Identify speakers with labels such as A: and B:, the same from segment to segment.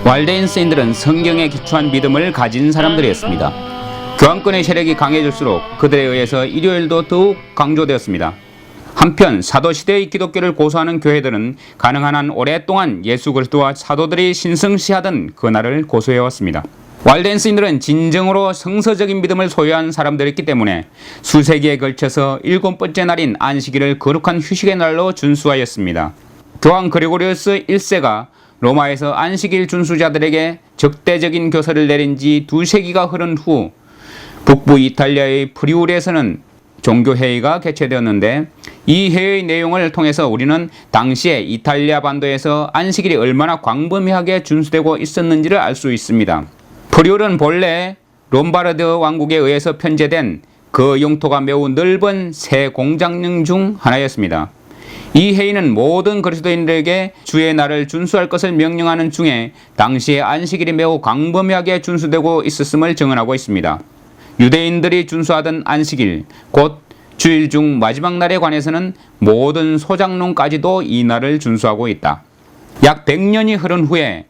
A: 왈덴스인들은 성경에 기초한 믿음을 가진 사람들이었습니다. 교황권의 세력이 강해질수록 그들에 의해서 일요일도 더욱 강조되었습니다. 한편 사도시대의 기독교를 고수하는 교회들은 가능한 한 오랫동안 예수 그리스도와 사도들이 신성시하던 그날을 고수해왔습니다. 왈덴스인들은 진정으로 성서적인 믿음을 소유한 사람들이었기 때문에 수세기에 걸쳐서 7번째 날인 안식일을 거룩한 휴식의 날로 준수하였습니다. 교황 그리고리우스 1세가 로마에서 안식일 준수자들에게 적대적인 교서를 내린 지 2세기가 흐른 후 북부 이탈리아의 프리울에서는 종교회의가 개최되었는데 이 회의의 내용을 통해서 우리는 당시에 이탈리아 반도에서 안식일이 얼마나 광범위하게 준수되고 있었는지를 알 수 있습니다. 프리울은 본래 롬바르드 왕국에 의해서 편제된 그 영토가 매우 넓은 새 공장령 중 하나였습니다. 이 회의는 모든 그리스도인들에게 주의 날을 준수할 것을 명령하는 중에 당시의 안식일이 매우 광범위하게 준수되고 있었음을 증언하고 있습니다. 유대인들이 준수하던 안식일, 곧 주일 중 마지막 날에 관해서는 모든 소장농까지도 이 날을 준수하고 있다. 약 100년이 흐른 후에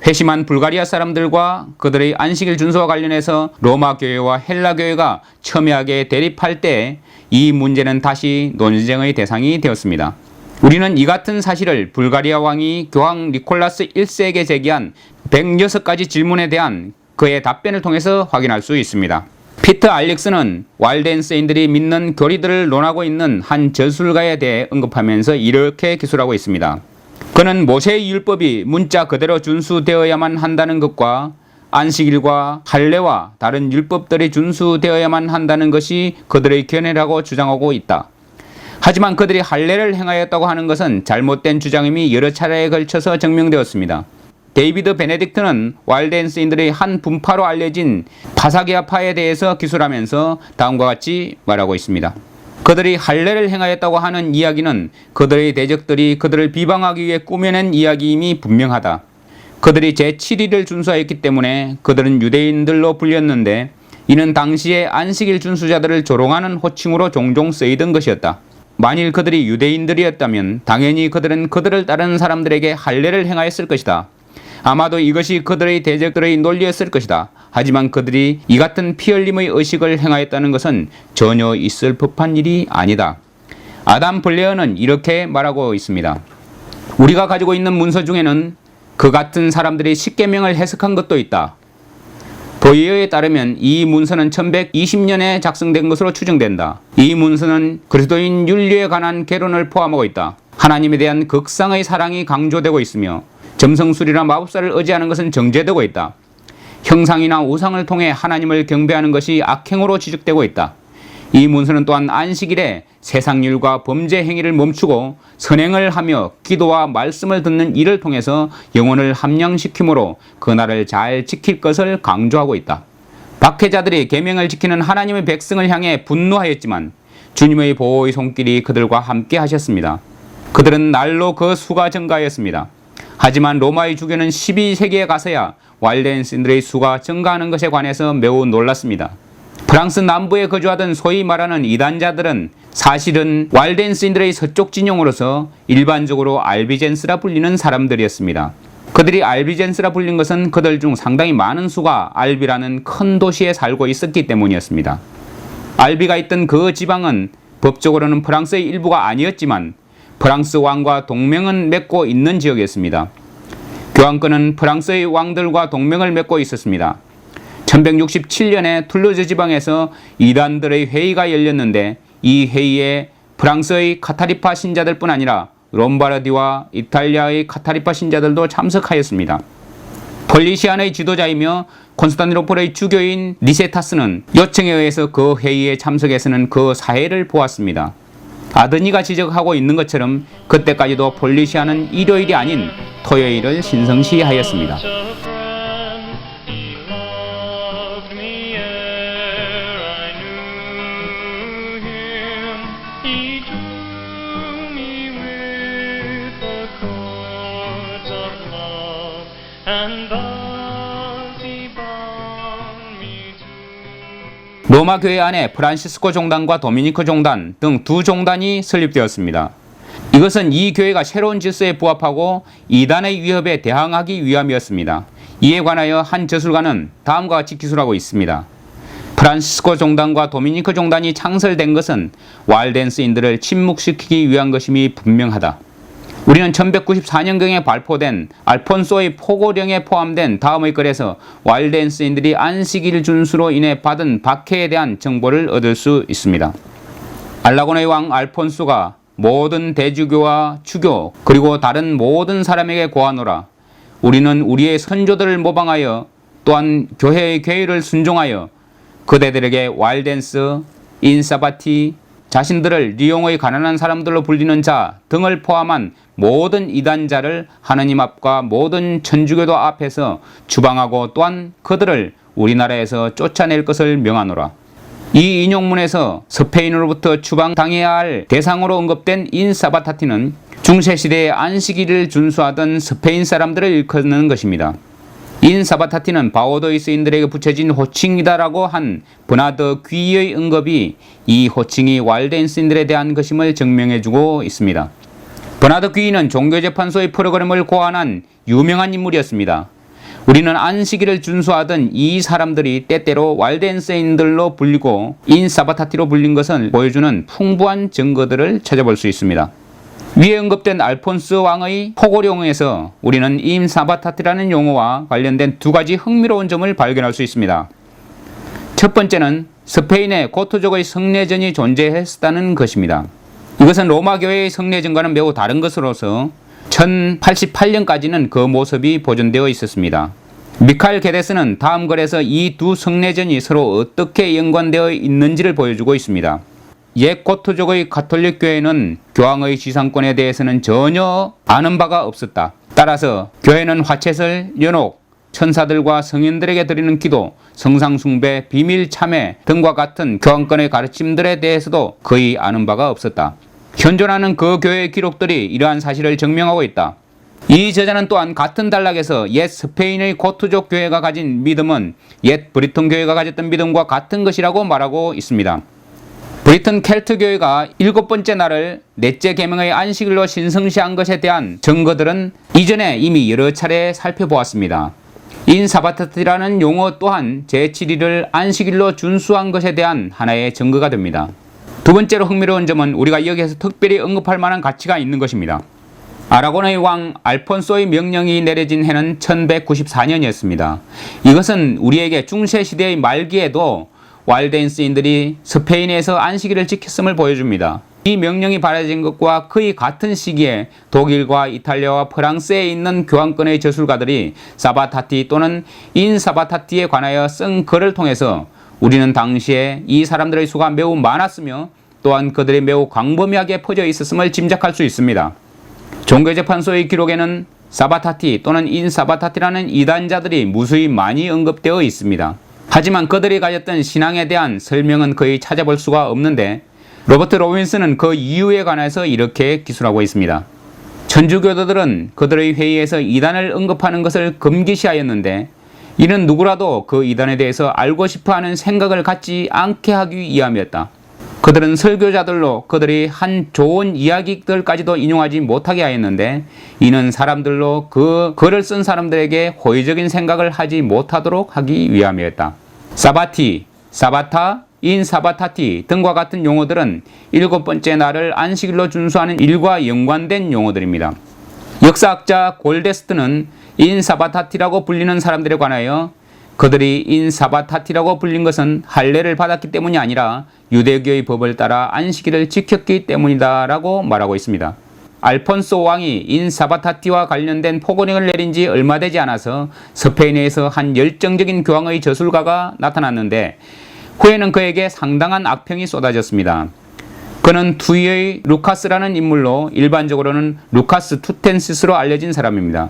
A: 회심한 불가리아 사람들과 그들의 안식일 준수와 관련해서 로마 교회와 헬라 교회가 첨예하게 대립할 때 이 문제는 다시 논쟁의 대상이 되었습니다. 우리는 이 같은 사실을 불가리아 왕이 교황 니콜라스 1세에게 제기한 106가지 질문에 대한 그의 답변을 통해서 확인할 수 있습니다. 피터 알릭스는 왈덴스인들이 믿는 교리들을 논하고 있는 한 저술가에 대해 언급하면서 이렇게 기술하고 있습니다. 그는 모세의 율법이 문자 그대로 준수되어야만 한다는 것과 안식일과 할례와 다른 율법들이 준수되어야만 한다는 것이 그들의 견해라고 주장하고 있다. 하지만 그들이 할례를 행하였다고 하는 것은 잘못된 주장임이 여러 차례에 걸쳐서 증명되었습니다. 데이비드 베네딕트는 왈덴스인들의 한 분파로 알려진 파사기아파에 대해서 기술하면서 다음과 같이 말하고 있습니다. 그들이 할례를 행하였다고 하는 이야기는 그들의 대적들이 그들을 비방하기 위해 꾸며낸 이야기임이 분명하다. 그들이 제7일을 준수하였기 때문에 그들은 유대인들로 불렸는데 이는 당시의 안식일 준수자들을 조롱하는 호칭으로 종종 쓰이던 것이었다. 만일 그들이 유대인들이었다면 당연히 그들은 그들을 따르는 사람들에게 할례를 행하였을 것이다. 아마도 이것이 그들의 대적들의 논리였을 것이다. 하지만 그들이 이 같은 피 흘림의 의식을 행하였다는 것은 전혀 있을 법한 일이 아니다. 아담 블레어는 이렇게 말하고 있습니다. 우리가 가지고 있는 문서 중에는 그 같은 사람들이 십계명을 해석한 것도 있다. 보이어에 따르면 이 문서는 1120년에 작성된 것으로 추정된다. 이 문서는 그리스도인 윤리에 관한 개론을 포함하고 있다. 하나님에 대한 극상의 사랑이 강조되고 있으며 점성술이나 마법사를 의지하는 것은 정죄되고 있다. 형상이나 우상을 통해 하나님을 경배하는 것이 악행으로 지적되고 있다. 이 문서는 또한 안식일에 세상일과 범죄 행위를 멈추고 선행을 하며 기도와 말씀을 듣는 일을 통해서 영혼을 함량시키므로 그날을 잘 지킬 것을 강조하고 있다. 박해자들이 계명을 지키는 하나님의 백성을 향해 분노하였지만 주님의 보호의 손길이 그들과 함께 하셨습니다. 그들은 날로 그 수가 증가하였습니다. 하지만 로마의 주교는 12세기에 가서야 왈덴스인들의 수가 증가하는 것에 관해서 매우 놀랐습니다. 프랑스 남부에 거주하던 소위 말하는 이단자들은 사실은 왈덴스인들의 서쪽 진영으로서 일반적으로 알비젠스라 불리는 사람들이었습니다. 그들이 알비젠스라 불린 것은 그들 중 상당히 많은 수가 알비라는 큰 도시에 살고 있었기 때문이었습니다. 알비가 있던 그 지방은 법적으로는 프랑스의 일부가 아니었지만 프랑스 왕과 동맹은 맺고 있는 지역이었습니다. 교황권은 프랑스의 왕들과 동맹을 맺고 있었습니다. 1167년에 툴루즈 지방에서 이단들의 회의가 열렸는데 이 회의에 프랑스의 카타리파 신자들뿐 아니라 롬바르디와 이탈리아의 카타리파 신자들도 참석하였습니다. 폴리시안의 지도자이며 콘스탄티노플의 주교인 니세타스는 요청에 의해서 그 회의에 참석해서는 그 사회를 보았습니다. 아드니가 지적하고 있는 것처럼 그때까지도 폴리시아는 일요일이 아닌 토요일을 신성시하였습니다. 로마 교회 안에 프란시스코 종단과 도미니크 종단 등 두 종단이 설립되었습니다. 이것은 이 교회가 새로운 질서에 부합하고 이단의 위협에 대항하기 위함이었습니다. 이에 관하여 한 저술가는 다음과 같이 기술하고 있습니다. 프란시스코 종단과 도미니크 종단이 창설된 것은 와일덴스인들을 침묵시키기 위한 것임이 분명하다. 우리는 1194년경에 발표된 알폰소의 포고령에 포함된 다음의 글에서 와일덴스인들이 안식일 준수로 인해 받은 박해에 대한 정보를 얻을 수 있습니다. 알라곤의 왕 알폰소가 모든 대주교와 추교 그리고 다른 모든 사람에게 고하노라. 우리는 우리의 선조들을 모방하여 또한 교회의 계율을 순종하여 그대들에게 와일덴스, 인사바티, 자신들을 리옹의 가난한 사람들로 불리는 자 등을 포함한 모든 이단자를 하느님 앞과 모든 천주교도 앞에서 추방하고 또한 그들을 우리나라에서 쫓아낼 것을 명하노라. 이 인용문에서 스페인으로부터 추방당해야 할 대상으로 언급된 인사바타티는 중세시대에 안식일을 준수하던 스페인 사람들을 일컫는 것입니다. 인사바타티는 바오도이스인들에게 붙여진 호칭이다라고 한 버나드 귀의 언급이 이 호칭이 와일덴스인들에 대한 것임을 증명해주고 있습니다. 버나드 귀는 종교재판소의 프로그램을 고안한 유명한 인물이었습니다. 우리는 안식일을 준수하던 이 사람들이 때때로 와일덴스인들로 불리고 인사바타티로 불린 것을 보여주는 풍부한 증거들을 찾아볼 수 있습니다. 위에 언급된 알폰스 왕의 포고령에서 우리는 인사바타티라는 용어와 관련된 두 가지 흥미로운 점을 발견할 수 있습니다. 첫 번째는 스페인에 고토족의 성례전이 존재했다는 것입니다. 이것은 로마 교회의 성례전과는 매우 다른 것으로서 1088년까지는 그 모습이 보존되어 있었습니다. 미카엘 게데스는 다음 글에서 이 두 성례전이 서로 어떻게 연관되어 있는지를 보여주고 있습니다. 옛 고토족의 가톨릭 교회는 교황의 지상권에 대해서는 전혀 아는 바가 없었다. 따라서 교회는 화채설, 연옥, 천사들과 성인들에게 드리는 기도, 성상 숭배, 비밀 참회 등과 같은 교황권의 가르침들에 대해서도 거의 아는 바가 없었다. 현존하는 그 교회의 기록들이 이러한 사실을 증명하고 있다. 이 저자는 또한 같은 단락에서 옛 스페인의 고토족 교회가 가진 믿음은 옛 브리턴 교회가 가졌던 믿음과 같은 것이라고 말하고 있습니다. 브리턴 켈트 교회가 7번째 날을 넷째 계명의 안식일로 신성시한 것에 대한 증거들은 이전에 이미 여러 차례 살펴보았습니다. 인사바타티라는 용어 또한 제7일을 안식일로 준수한 것에 대한 하나의 증거가 됩니다. 두 번째로 흥미로운 점은 우리가 여기에서 특별히 언급할 만한 가치가 있는 것입니다. 아라곤의 왕 알폰소의 명령이 내려진 해는 1194년이었습니다. 이것은 우리에게 중세시대의 말기에도 와일덴스인들이 스페인에서 안식일을 지켰음을 보여줍니다. 이 명령이 발해진 것과 거의 같은 시기에 독일과 이탈리아와 프랑스에 있는 교황권의 저술가들이 사바타티 또는 인사바타티에 관하여 쓴 글을 통해서 우리는 당시에 이 사람들의 수가 매우 많았으며 또한 그들이 매우 광범위하게 퍼져 있었음을 짐작할 수 있습니다. 종교재판소의 기록에는 사바타티 또는 인사바타티라는 이단자들이 무수히 많이 언급되어 있습니다. 하지만 그들이 가졌던 신앙에 대한 설명은 거의 찾아볼 수가 없는데 로버트 로빈슨은 그 이유에 관해서 이렇게 기술하고 있습니다. 천주교도들은 그들의 회의에서 이단을 언급하는 것을 금기시하였는데 이는 누구라도 그 이단에 대해서 알고 싶어하는 생각을 갖지 않게 하기 위함이었다. 그들은 설교자들로 그들이 한 좋은 이야기들까지도 인용하지 못하게 하였는데 이는 사람들로 그 글을 쓴 사람들에게 호의적인 생각을 하지 못하도록 하기 위함이었다. 사바티, 사바타, 인사바타티 등과 같은 용어들은 7번째 날을 안식일로 준수하는 일과 연관된 용어들입니다. 역사학자 골데스트는 인사바타티라고 불리는 사람들에 관하여 그들이 인사바타티라고 불린 것은 할례를 받았기 때문이 아니라 유대교의 법을 따라 안식일을 지켰기 때문이다 라고 말하고 있습니다. 알폰소 왕이 인사바타티와 관련된 포고령을 내린 지 얼마 되지 않아서 스페인에서 한 열정적인 교황의 저술가가 나타났는데 후에는 그에게 상당한 악평이 쏟아졌습니다. 그는 투이의 루카스라는 인물로 일반적으로는 루카스 투텐시스로 알려진 사람입니다.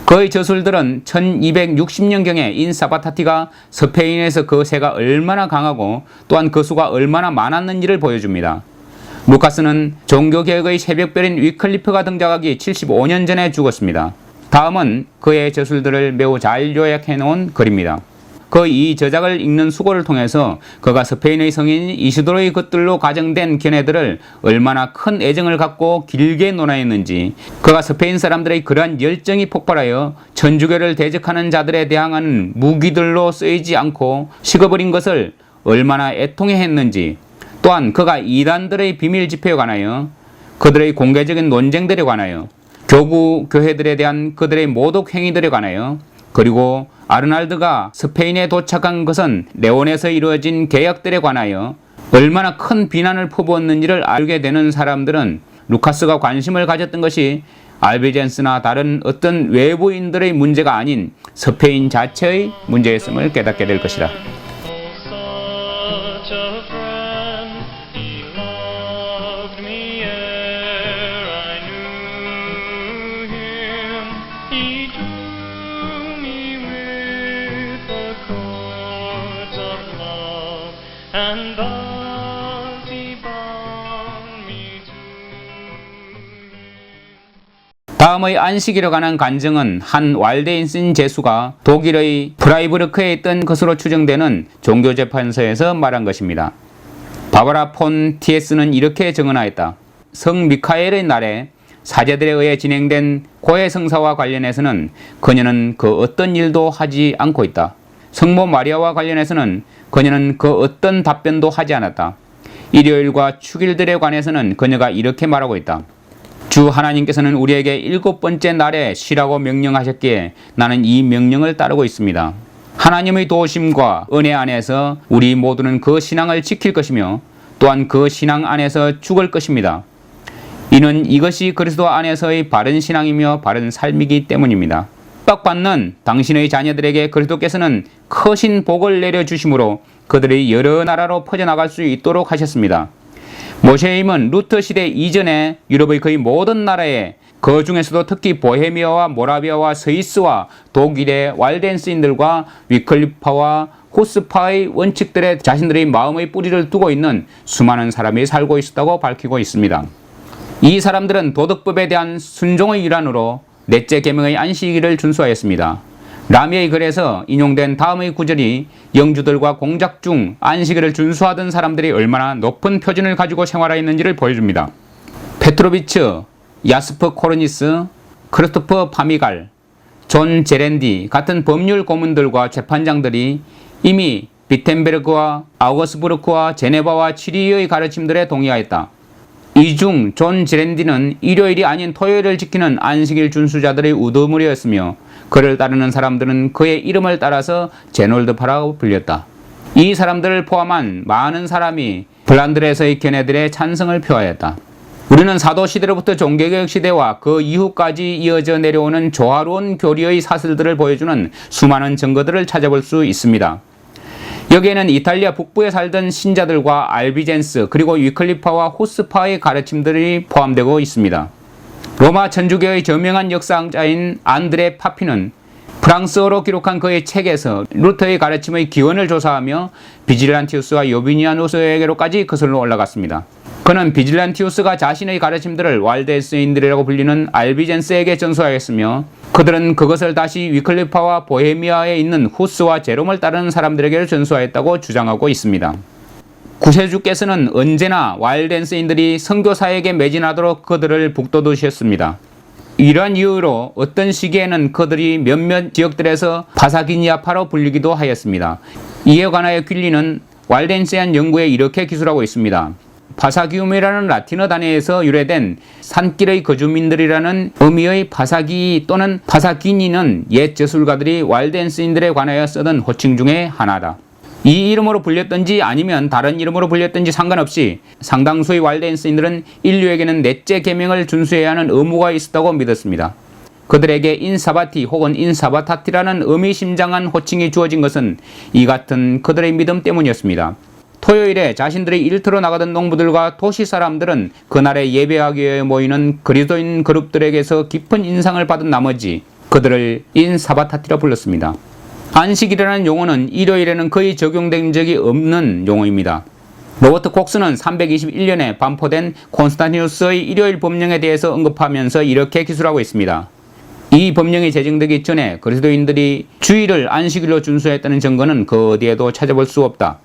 A: 그의 저술들은 1260년경에 인사바타티가 스페인에서 그 세가 얼마나 강하고 또한 그 수가 얼마나 많았는지를 보여줍니다. 루카스는 종교개혁의 새벽별인 위클리프가 등장하기 75년 전에 죽었습니다. 다음은 그의 저술들을 매우 잘 요약해 놓은 글입니다. 그 이 저작을 읽는 수고를 통해서 그가 스페인의 성인 이시도로의 것들로 가정된 견해들을 얼마나 큰 애정을 갖고 길게 논하였는지, 그가 스페인 사람들의 그러한 열정이 폭발하여 천주교를 대적하는 자들에 대항하는 무기들로 쓰이지 않고 식어버린 것을 얼마나 애통해했는지, 또한 그가 이단들의 비밀 집회에 관하여 그들의 공개적인 논쟁들에 관하여 교구 교회들에 대한 그들의 모독 행위들에 관하여, 그리고 아르날드가 스페인에 도착한 것은 레온에서 이루어진 계약들에 관하여 얼마나 큰 비난을 퍼부었는지를 알게 되는 사람들은 루카스가 관심을 가졌던 것이 알비젠스나 다른 어떤 외부인들의 문제가 아닌 스페인 자체의 문제였음을 깨닫게 될 것이다. 다음의 안식일에 관한 간증은 한 왈데인신 제수가 독일의 프라이부르크에 있던 것으로 추정되는 종교재판소에서 말한 것입니다. 바바라 폰 티에스는 이렇게 증언하였다. 성 미카엘의 날에 사제들에 의해 진행된 고해 성사와 관련해서는 그녀는 그 어떤 일도 하지 않고 있다. 성모 마리아와 관련해서는 그녀는 그 어떤 답변도 하지 않았다. 일요일과 축일들에 관해서는 그녀가 이렇게 말하고 있다. 주 하나님께서는 우리에게 7번째 날에 쉬라고 명령하셨기에 나는 이 명령을 따르고 있습니다. 하나님의 도우심과 은혜 안에서 우리 모두는 그 신앙을 지킬 것이며 또한 그 신앙 안에서 죽을 것입니다. 이는 이것이 그리스도 안에서의 바른 신앙이며 바른 삶이기 때문입니다. 핍박받는 당신의 자녀들에게 그리스도께서는 크신 복을 내려주심으로 그들이 여러 나라로 퍼져나갈 수 있도록 하셨습니다. 모세의 힘은 루터 시대 이전에 유럽의 거의 모든 나라에, 그 중에서도 특히 보헤미아와 모라비아와 스위스와 독일의 왈덴스인들과 위클리파와 호스파의 원칙들에 자신들의 마음의 뿌리를 두고 있는 수많은 사람이 살고 있었다고 밝히고 있습니다. 이 사람들은 도덕법에 대한 순종의 일환으로 넷째 계명의 안식일을 준수하였습니다. 라미의 글에서 인용된 다음의 구절이 영주들과 공작 중 안식일을 준수하던 사람들이 얼마나 높은 표준을 가지고 생활하였는지를 보여줍니다. 페트로비츠, 야스퍼 코르니스, 크리스토퍼 파미갈, 존 제렌디 같은 법률 고문들과 재판장들이 이미 비텐베르크와 아우거스부르크와 제네바와 치리의 가르침들에 동의하였다. 이 중 존 제렌디는 일요일이 아닌 토요일을 지키는 안식일 준수자들의 우두머리였으며 그를 따르는 사람들은 그의 이름을 따라서 제놀드파라고 불렸다. 이 사람들을 포함한 많은 사람이 블란드레서의 견해들에 찬성을 표하였다. 우리는 사도시대로부터 종교개혁 시대와 그 이후까지 이어져 내려오는 조화로운 교리의 사슬들을 보여주는 수많은 증거들을 찾아볼 수 있습니다. 여기에는 이탈리아 북부에 살던 신자들과 알비젠스 그리고 위클리파와 호스파의 가르침들이 포함되고 있습니다. 로마 천주교의 저명한 역사학자인 안드레 파피는 프랑스어로 기록한 그의 책에서 루터의 가르침의 기원을 조사하며 비질란티우스와 요비니아누스에게로까지 거슬러 올라갔습니다. 그는 비질란티우스가 자신의 가르침들을 왈데스인들이라고 불리는 알비젠스에게 전수하였으며 그들은 그것을 다시 위클리파와 보헤미아에 있는 후스와 제롬을 따르는 사람들에게 전수하였다고 주장하고 있습니다. 구세주께서는 언제나 왈덴스인들이 선교사에게 매진하도록 그들을 북돋우셨습니다. 이러한 이유로 어떤 시기에는 그들이 몇몇 지역들에서 바사기니아파로 불리기도 하였습니다. 이에 관하여 퀼리는 왈덴시안 연구에 이렇게 기술하고 있습니다. 바사기움이라는 라틴어 단어에서 유래된 산길의 거주민들이라는 의미의 바사기 또는 바사기니는 옛 저술가들이 왈덴스인들에 관하여 쓰던 호칭 중에 하나다. 이 이름으로 불렸든지 아니면 다른 이름으로 불렸든지 상관없이 상당수의 왈덴스인들은 인류에게는 넷째 계명을 준수해야 하는 의무가 있었다고 믿었습니다. 그들에게 인사바티 혹은 인사바타티라는 의미심장한 호칭이 주어진 것은 이 같은 그들의 믿음 때문이었습니다. 토요일에 자신들의 일터로 나가던 농부들과 도시 사람들은 그날에 예배하기 위해 모이는 그리스도인 그룹들에게서 깊은 인상을 받은 나머지 그들을 인사바타티라 불렀습니다. 안식일이라는 용어는 일요일에는 거의 적용된 적이 없는 용어입니다. 로버트 콕스는 321년에 반포된 콘스탄티누스의 일요일 법령에 대해서 언급하면서 이렇게 기술하고 있습니다. 이 법령이 제정되기 전에 그리스도인들이 주일을 안식일로 준수했다는 증거는 그 어디에도 찾아볼 수 없다.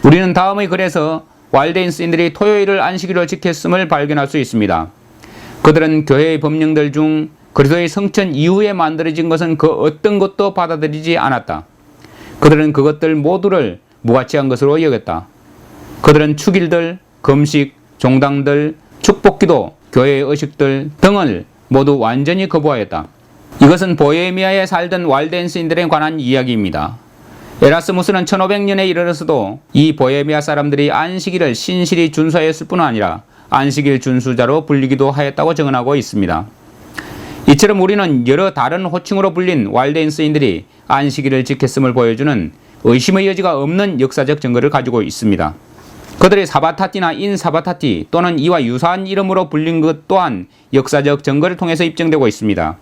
A: 우리는 다음의 글에서 왈데인스인들이 토요일을 안식일로 지켰음을 발견할 수 있습니다. 그들은 교회의 법령들 중 그리스도의 성천 이후에 만들어진 것은 그 어떤 것도 받아들이지 않았다. 그들은 그것들 모두를 무가치한 것으로 여겼다. 그들은 축일들, 금식, 종당들, 축복기도, 교회의 의식들 등을 모두 완전히 거부하였다. 이것은 보헤미아에 살던 왈덴스인들에 관한 이야기입니다. 에라스무스는 1500년에 이르러서도 이 보헤미아 사람들이 안식일을 신실히 준수하였을 뿐 아니라 안식일 준수자로 불리기도 하였다고 증언하고 있습니다. 이처럼 우리는 여러 다른 호칭으로 불린 왈덴스인들이 안식일을 지켰음을 보여주는 의심의 여지가 없는 역사적 증거를 가지고 있습니다. 그들의 사바타티나 인사바타티 또는 이와 유사한 이름으로 불린 것 또한 역사적 증거를 통해서 입증되고 있습니다.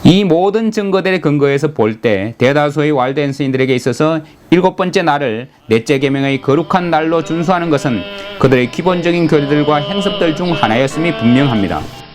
A: 이 모든 증거들의 근거에서 볼 때 대다수의 왈덴스인들에게 있어서 7번째 날을 넷째 계명의 거룩한 날로 준수하는 것은 그들의 기본적인 교리들과 행습들 중 하나였음이 분명합니다.